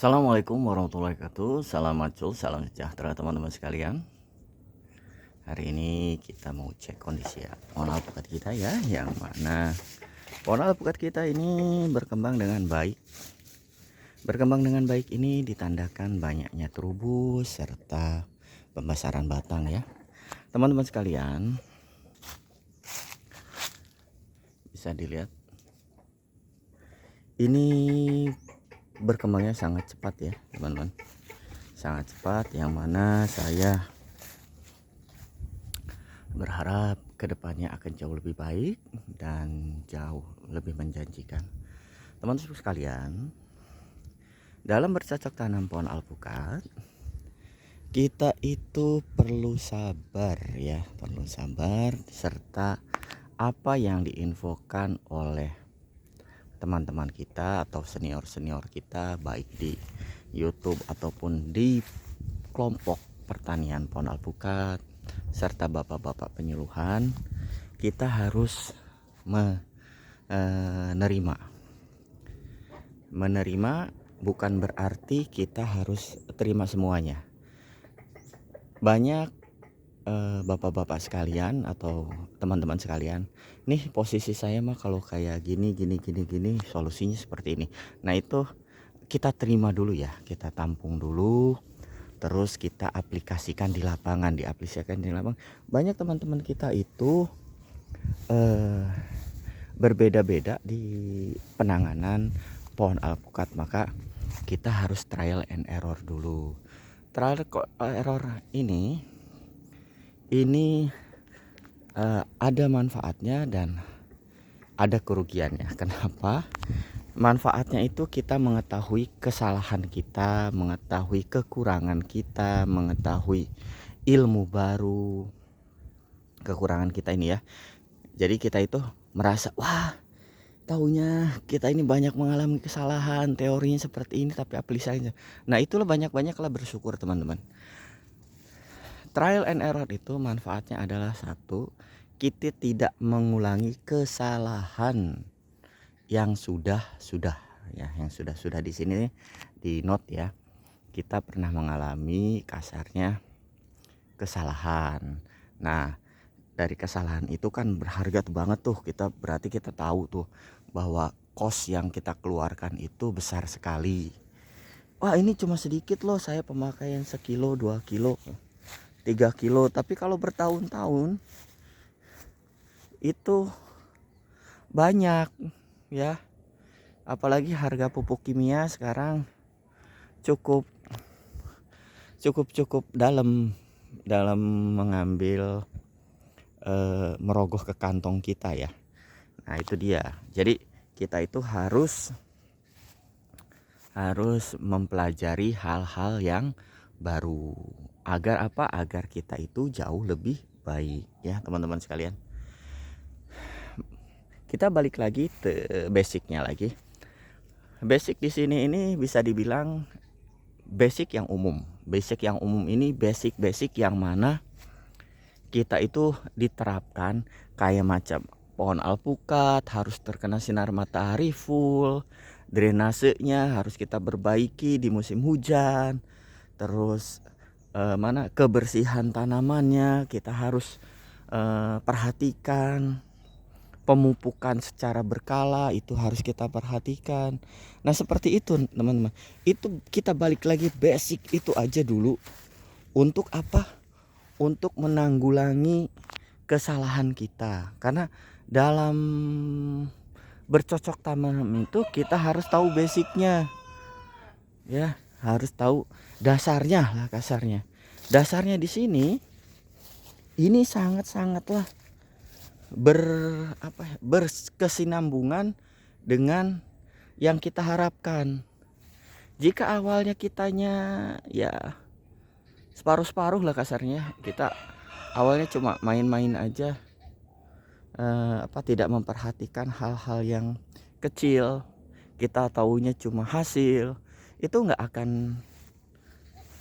Assalamualaikum warahmatullahi wabarakatuh. Salam macul, salam sejahtera teman-teman sekalian. Hari ini kita mau cek kondisi pohon alpukat kita ya, yang mana pohon alpukat kita ini berkembang dengan baik. Berkembang dengan baik ini ditandakan banyaknya terubus serta pembesaran batang ya. Teman-teman sekalian, bisa dilihat ini berkembangnya sangat cepat ya teman-teman, sangat cepat, yang mana saya berharap kedepannya akan jauh lebih baik dan jauh lebih menjanjikan. Teman-teman sekalian, dalam bercocok tanam pohon alpukat, kita itu perlu sabar ya, perlu sabar, serta apa yang diinfokan oleh teman-teman kita atau senior-senior kita, baik di YouTube ataupun di kelompok pertanian pohon alpukat serta bapak-bapak penyuluhan, kita harus menerima bukan berarti kita harus terima semuanya. Banyak bapak-bapak sekalian atau teman-teman sekalian, nih posisi saya mah kalau kayak gini solusinya seperti ini. Nah itu kita terima dulu ya, kita tampung dulu, terus kita aplikasikan di lapangan, Banyak teman-teman kita itu berbeda-beda di penanganan pohon alpukat, maka kita harus trial and error dulu. Trial error ini ada manfaatnya dan ada kerugiannya. Kenapa? Manfaatnya itu kita mengetahui kesalahan kita, mengetahui kekurangan kita, mengetahui ilmu baru, kekurangan kita ini ya. Jadi kita itu merasa, wah, taunya kita ini banyak mengalami kesalahan, teorinya seperti ini tapi aplikasinya. Nah itulah banyak-banyaklah bersyukur teman-teman. Trial and error itu manfaatnya adalah satu, kita tidak mengulangi kesalahan yang sudah ya, yang sudah di sini di note ya. Kita pernah mengalami kasarnya kesalahan. Nah, dari kesalahan itu kan berharga banget tuh. Berarti kita tahu tuh bahwa kos yang kita keluarkan itu besar sekali. Wah, ini cuma sedikit loh, saya pemakaian sekilo, 2 kilo, 3 kilo, tapi kalau bertahun-tahun itu banyak ya. Apalagi harga pupuk kimia sekarang cukup dalam mengambil merogoh ke kantong kita ya. Nah itu dia. Jadi kita itu harus mempelajari hal-hal yang baru. Agar apa? Agar kita itu jauh lebih baik ya teman-teman sekalian. Kita balik lagi ke basicnya lagi. Basic di sini ini bisa dibilang basic yang umum. Basic yang umum ini basic yang mana kita itu diterapkan kayak macam pohon alpukat harus terkena sinar matahari full, drainasenya harus kita perbaiki di musim hujan, terus kebersihan tanamannya kita harus perhatikan, pemupukan secara berkala itu harus kita perhatikan. Nah seperti itu teman-teman, itu kita balik lagi basic itu aja dulu. Untuk apa? Untuk menanggulangi kesalahan kita. Karena dalam bercocok tanam itu kita harus tahu basicnya ya, harus tahu dasarnya lah kasarnya. Dasarnya di sini ini sangatlah berkesinambungan dengan yang kita harapkan. Jika awalnya kitanya ya separuh lah kasarnya, kita awalnya cuma main-main aja, tidak memperhatikan hal-hal yang kecil, kita taunya cuma hasil, itu nggak akan,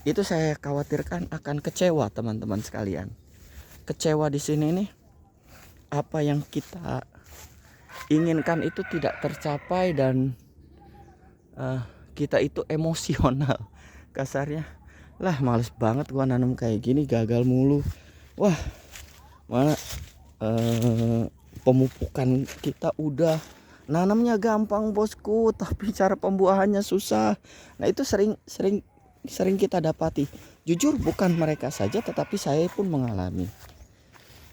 itu saya khawatirkan akan kecewa teman-teman sekalian. Kecewa di sini nih, apa yang kita inginkan itu tidak tercapai dan kita itu emosional kasarnya. Lah males banget gua nanam kayak gini, gagal mulu. Wah, mana pemupukan kita udah, nanamnya gampang bosku, tapi cara pembuahannya susah. Nah itu sering kita dapati. Jujur bukan mereka saja, tetapi saya pun mengalami.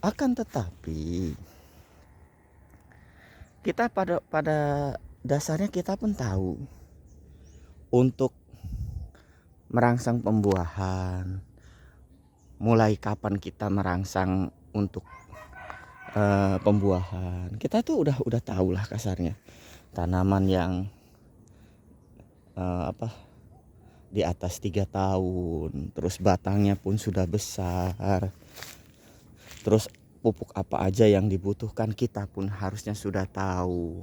Akan tetapi kita pada dasarnya kita pun tahu untuk merangsang pembuahan, mulai kapan kita merangsang untuk pembuahan, kita tuh udah tahu lah kasarnya. Tanaman yang di atas 3 tahun, terus batangnya pun sudah besar, terus pupuk apa aja yang dibutuhkan kita pun harusnya sudah tahu.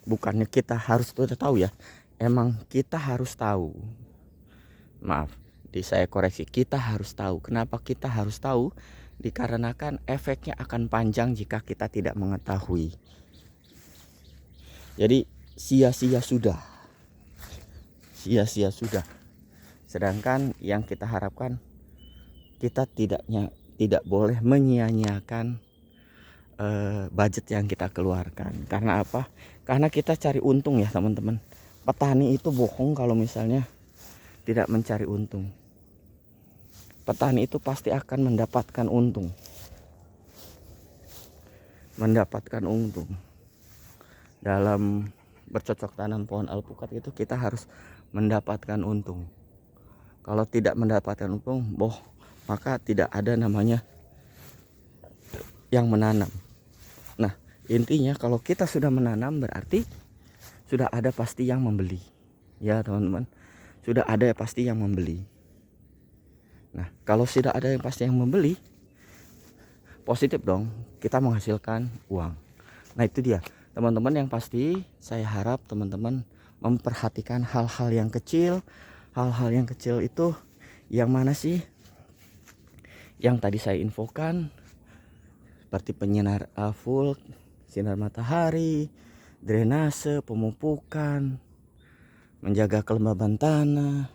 Bukannya kita harus sudah tahu ya, emang kita harus tahu. Maaf, saya koreksi, kita harus tahu. Kenapa kita harus tahu? Dikarenakan efeknya akan panjang jika kita tidak mengetahui. Jadi sia-sia sudah. Sedangkan yang kita harapkan, kita tidak boleh menyia-nyiakan budget yang kita keluarkan. Karena apa? Karena kita cari untung ya teman-teman. Petani itu bohong kalau misalnya tidak mencari untung. Petani itu pasti akan mendapatkan untung. Dalam bercocok tanam pohon alpukat itu kita harus mendapatkan untung. Kalau tidak mendapatkan untung, maka tidak ada namanya yang menanam. Nah, intinya kalau kita sudah menanam berarti sudah ada pasti yang membeli. Ya, teman-teman. Sudah ada pasti yang membeli. Nah, kalau sudah ada yang pasti yang membeli, positif dong, kita menghasilkan uang. Nah, itu dia. Teman-teman, yang pasti saya harap teman-teman memperhatikan hal-hal yang kecil. Hal-hal yang kecil itu yang mana sih? Yang tadi saya infokan, seperti penyinar full, sinar matahari, drainase, pemupukan, menjaga kelembaban tanah.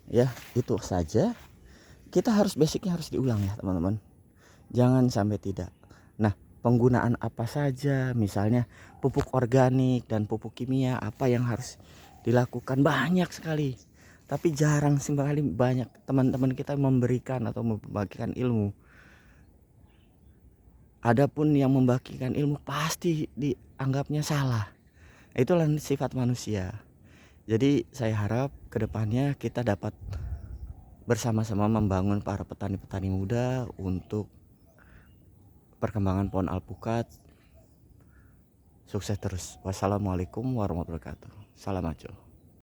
Ya, itu saja. Kita basicnya harus diulang ya teman-teman. Jangan sampai tidak. Nah, penggunaan apa saja, misalnya pupuk organik dan pupuk kimia, apa yang harus dilakukan, banyak sekali. Tapi jarang sekali banyak teman-teman kita memberikan atau membagikan ilmu. Adapun yang membagikan ilmu pasti dianggapnya salah. Itulah sifat manusia. Jadi saya harap kedepannya kita dapat bersama-sama membangun para petani-petani muda untuk perkembangan pohon alpukat. Sukses terus. Wassalamualaikum warahmatullahi wabarakatuh. Salam ajo.